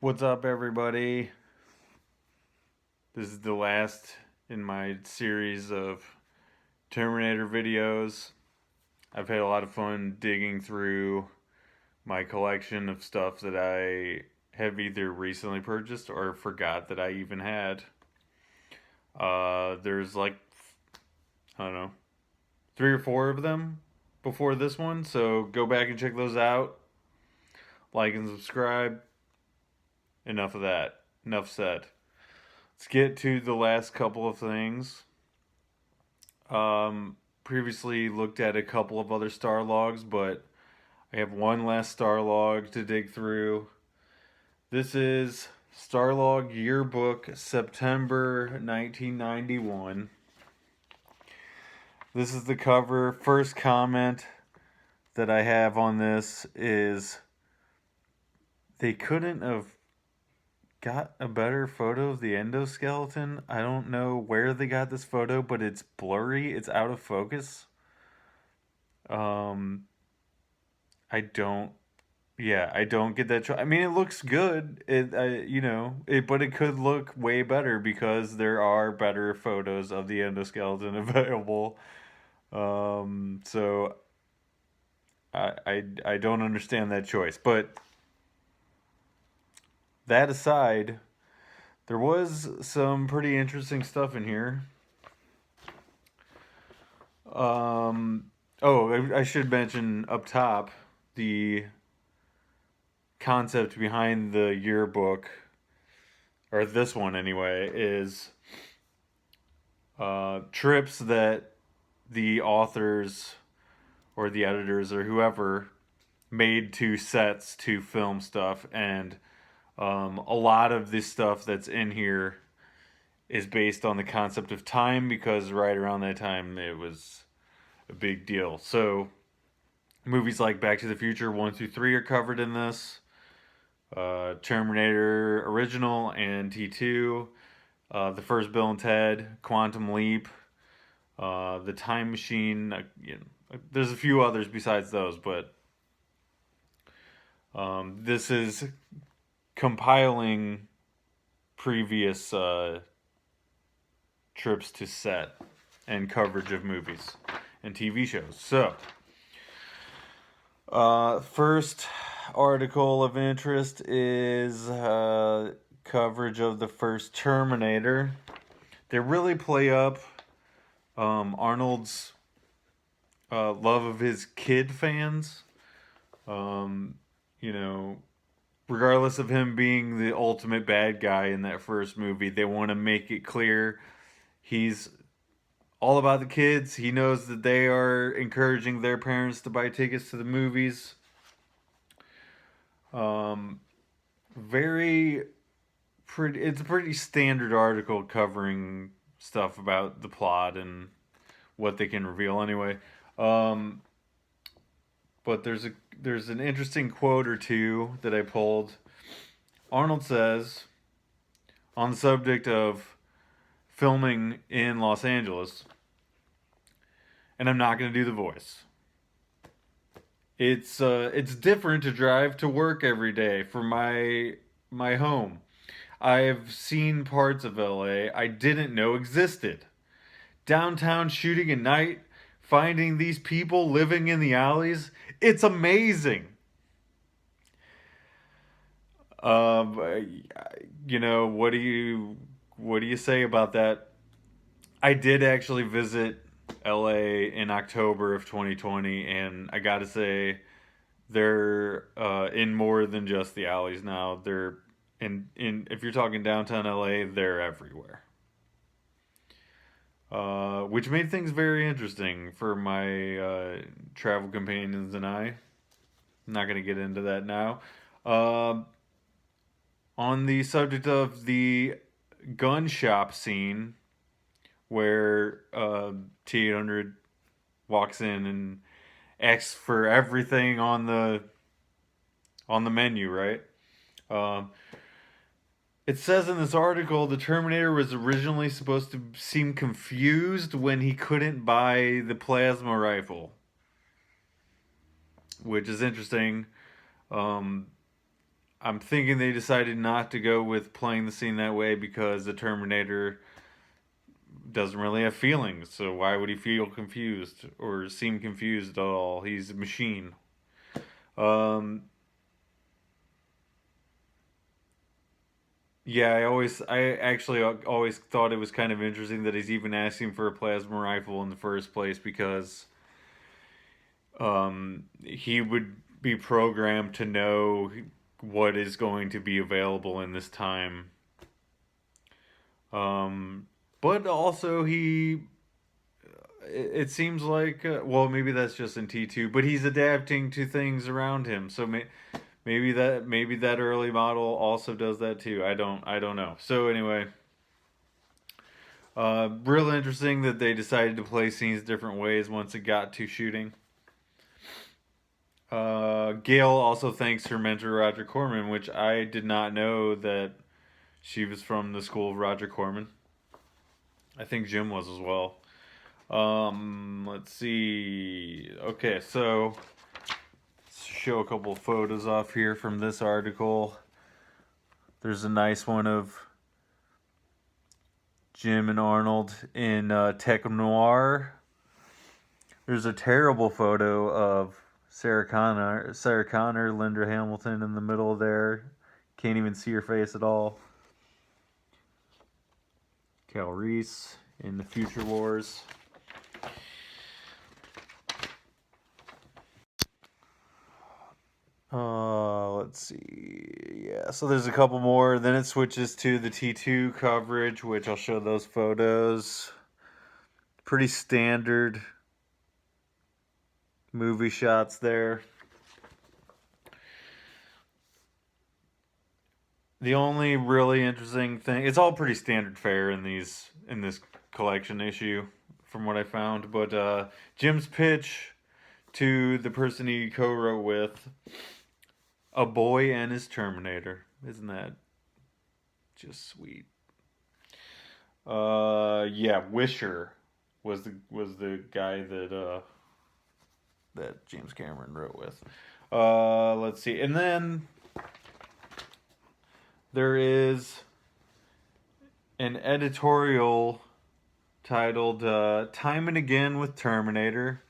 What's up, everybody? This is the last in my series of Terminator videos. I've had a lot of fun digging through my collection of stuff that I have either recently purchased or forgot that I even had. There's like, I don't know, three or four of them before this one, so go back and check those out. Like and subscribe. Enough of that. Enough said. Let's get to the last couple of things. Previously looked at a couple of other Starlogs, but I have one last Starlog to dig through. This is Starlog Yearbook September 1991. This is the cover. First comment that I have on this is they couldn't have got a better photo of the endoskeleton. I don't know where they got this photo, but it's blurry. It's out of focus. Um, I don't. Yeah, I don't get that. I mean, it looks good. But it could look way better because there are better photos of the endoskeleton available. So I don't understand that choice. But that aside, there was some pretty interesting stuff in here. I should mention up top the concept behind the yearbook, or this one anyway, is trips that the authors or the editors or whoever made to sets to film stuff. And a lot of this stuff that's in here is based on the concept of time because right around that time it was a big deal. So movies like Back to the Future 1 through 3 are covered in this. Terminator original and T2, the first Bill and Ted, Quantum Leap, the Time Machine. There's a few others besides those, but this is compiling previous trips to set and coverage of movies and TV shows. So, first article of interest is coverage of the first Terminator. They really play up Arnold's love of his kid fans. Um, you know, Regardless of him being the ultimate bad guy in that first movie, they want to make it clear he's all about the kids. He knows that they are encouraging their parents to buy tickets to the movies. Um, very pretty. It's a pretty standard article covering stuff about the plot and what they can reveal anyway. Um, but there's an interesting quote or two that I pulled. Arnold says on the subject of filming in Los Angeles, and I'm not going to do the voice. It's different to drive to work every day from my home. I've seen parts of LA I didn't know existed. Downtown shooting at night, finding these people living in the alleys, it's amazing. Um, what do you say about that? I did actually visit LA in October of 2020, and I gotta say, they're in more than just the alleys now. They're in if you're talking downtown LA, they're everywhere. Which made things very interesting for my travel companions and I. I'm not gonna get into that now. Uh, on the subject of the gun shop scene, where T800 walks in and asks for everything on the menu, right? Um, it says in this article the Terminator was originally supposed to seem confused when he couldn't buy the plasma rifle, which is interesting. Um, I'm thinking they decided not to go with playing the scene that way because the Terminator doesn't really have feelings. So why would he feel confused or seem confused at all? He's a machine. Um, yeah, I actually always thought it was kind of interesting that he's even asking for a plasma rifle in the first place because he would be programmed to know what is going to be available in this time. Um, but also it seems like well maybe that's just in T2, but he's adapting to things around him. So maybe that early model also does that too. I don't know. So anyway, real interesting that they decided to play scenes different ways once it got to shooting. Gail also thanks her mentor Roger Corman, which I did not know that she was from the school of Roger Corman. I think Jim was as well. Let's see. Okay, so let's show a couple of photos off here from this article. There's a nice one of Jim and Arnold in Tech Noir. There's a terrible photo of Sarah Connor, Linda Hamilton in the middle there. Can't even see her face at all. Cal Reese in the Future Wars. Let's see. Yeah, so there's a couple more. Then it switches to the T2 coverage, which I'll show those photos. Pretty standard movie shots there. The only really interesting thing, it's all pretty standard fare in this collection issue from what I found, but Jim's pitch to the person he co-wrote with, A Boy and His Terminator. Isn't that just sweet? Yeah, Wisher was the guy that James Cameron wrote with. Let's see. And then there is an editorial titled Time and Again with Terminator.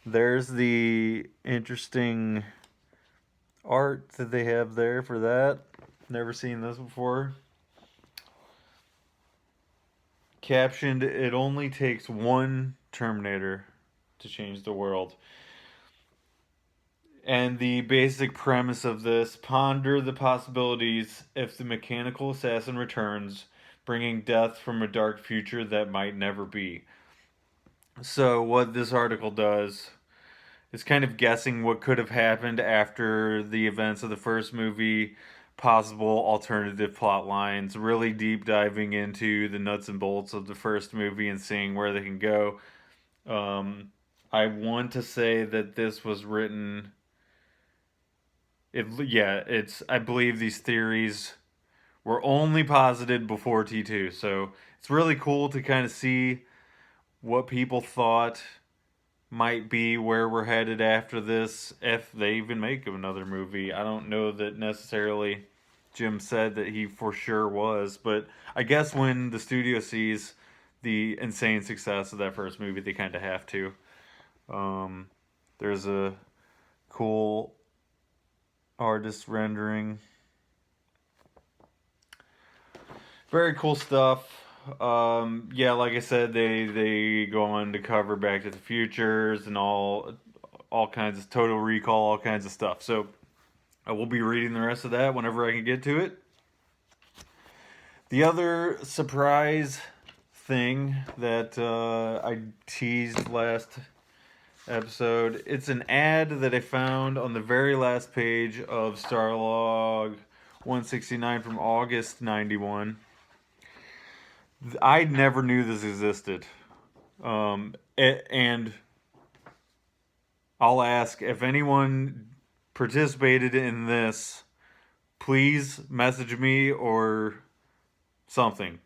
There's the interesting art that they have there for that. Never seen this before. Captioned, "It only takes one Terminator to change the world." And the basic premise of this: ponder the possibilities if the mechanical assassin returns, bringing death from a dark future that might never be. So, what this article does is kind of guessing what could have happened after the events of the first movie, possible alternative plot lines, really deep diving into the nuts and bolts of the first movie and seeing where they can go. I want to say that this was written. I believe these theories were only posited before T2, so it's really cool to kind of see what people thought might be where we're headed after this, if they even make another movie. I don't know that necessarily Jim said that he for sure was, but I guess when the studio sees the insane success of that first movie, they kind of have to. There's a cool artist rendering. Very cool stuff. Yeah, like I said, they go on to cover Back to the Futures and all kinds of Total Recall, all kinds of stuff. So I will be reading the rest of that whenever I can get to it. The other surprise thing that I teased last episode, it's an ad that I found on the very last page of Starlog 169 from August 91. I never knew this existed. And I'll ask if anyone participated in this, please message me or something.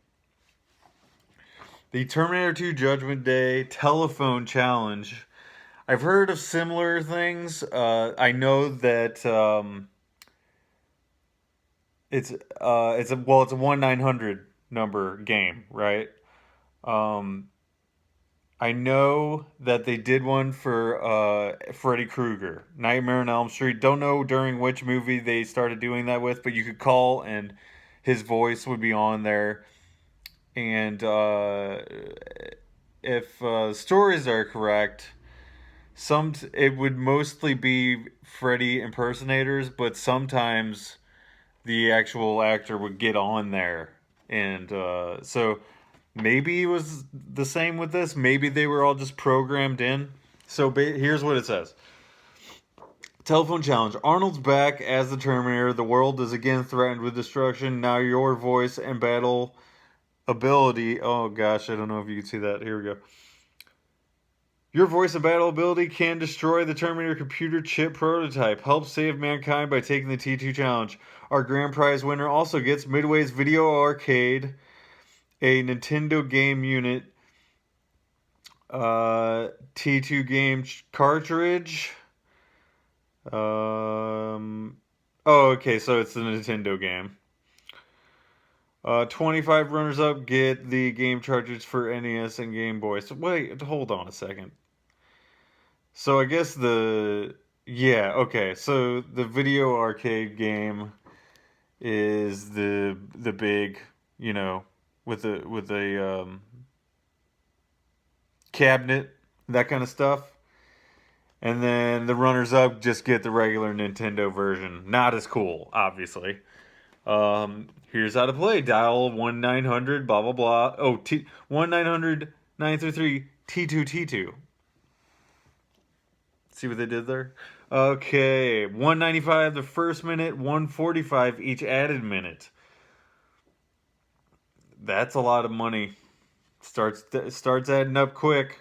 The Terminator 2 Judgment Day telephone challenge. I've heard of similar things. I know that it's a well, it's a 1-900 number game, right? Um, I know that they did one for Freddy Krueger, Nightmare on Elm Street. Don't know during which movie they started doing that with, but you could call and his voice would be on there. And if stories are correct, it would mostly be Freddy impersonators, but sometimes the actual actor would get on there, and so maybe it was the same with this. Maybe they were all just programmed in. So here's what it says. Telephone challenge. Arnold's back as the Terminator. The world is again threatened with destruction. Now your voice and battle ability. Oh gosh, I don't know if you can see that. Here we go. Your voice and battle ability can destroy the Terminator computer chip prototype. Help save mankind by taking the T2 challenge. Our grand prize winner also gets Midway's Video Arcade, a Nintendo game unit, T2 game cartridge. Oh, okay, so it's the Nintendo game. 25 runners up get the game cartridge for NES and Game Boy. So wait, hold on a second. So I guess yeah, okay. So the Video Arcade game is the big, you know, with a cabinet, that kind of stuff. And then the runners up just get the regular Nintendo version. Not as cool, obviously. Here's how to play. Dial 1-900 blah blah blah. Oh, 1-900 933 T2 T2. See what they did there? Okay, 195 the first minute, 145 each added minute. That's a lot of money. Starts adding up quick.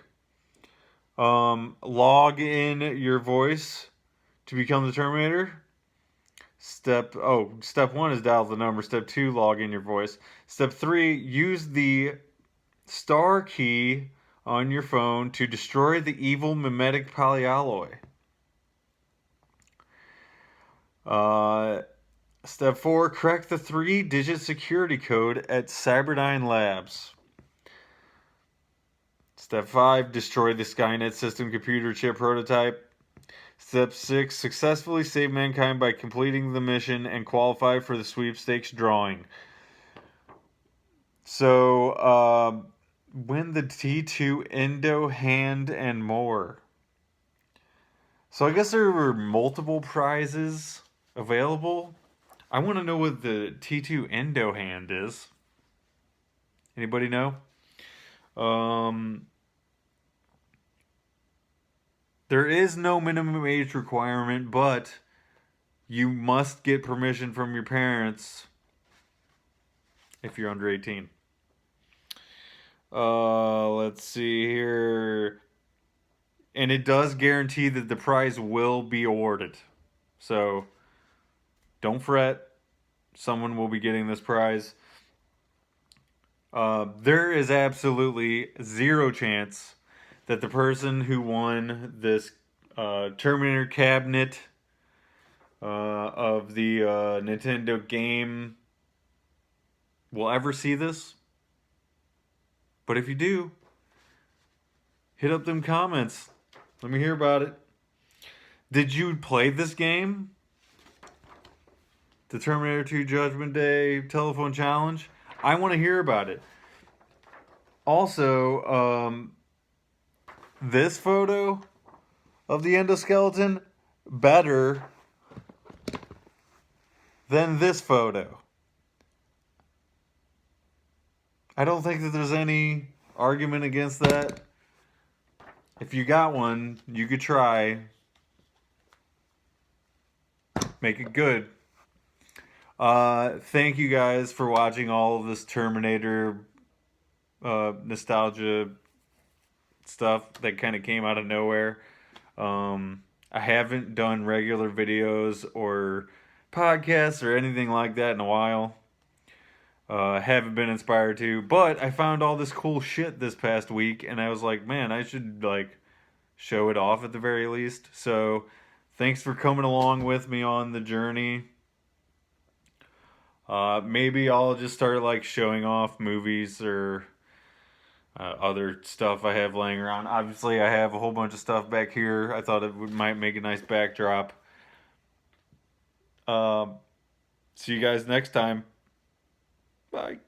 Log in your voice to become the Terminator. Step 1 is dial the number. Step 2, log in your voice. Step 3, use the star key on your phone to destroy the evil mimetic polyalloy. Step 4, crack the 3-digit security code at Cyberdyne Labs. Step 5, destroy the Skynet system computer chip prototype. Step 6, successfully save mankind by completing the mission and qualify for the sweepstakes drawing. So, win the T2 Endo Hand and more. So I guess there were multiple prizes available. I want to know what the T2 Endo Hand is. Anybody know? There is no minimum age requirement, but you must get permission from your parents if you're under 18. Let's see here. And it does guarantee that the prize will be awarded. So don't fret. Someone will be getting this prize. There is absolutely zero chance that the person who won this Terminator cabinet of the Nintendo game will ever see this. But if you do, hit up them comments. Let me hear about it. Did you play this game? The Terminator 2 Judgment Day telephone challenge? I want to hear about it. Also, this photo of the endoskeleton better than this photo. I don't think that there's any argument against that. If you got one, you could try. Make it good. Thank you guys for watching all of this Terminator nostalgia stuff that kind of came out of nowhere. I haven't done regular videos or podcasts or anything like that in a while. Haven't been inspired to, but I found all this cool shit this past week, and I was like, man, I should show it off at the very least. So, thanks for coming along with me on the journey. Maybe I'll just start like showing off movies or other stuff I have laying around. Obviously, I have a whole bunch of stuff back here. I thought might make a nice backdrop. Um, See you guys next time. Bye.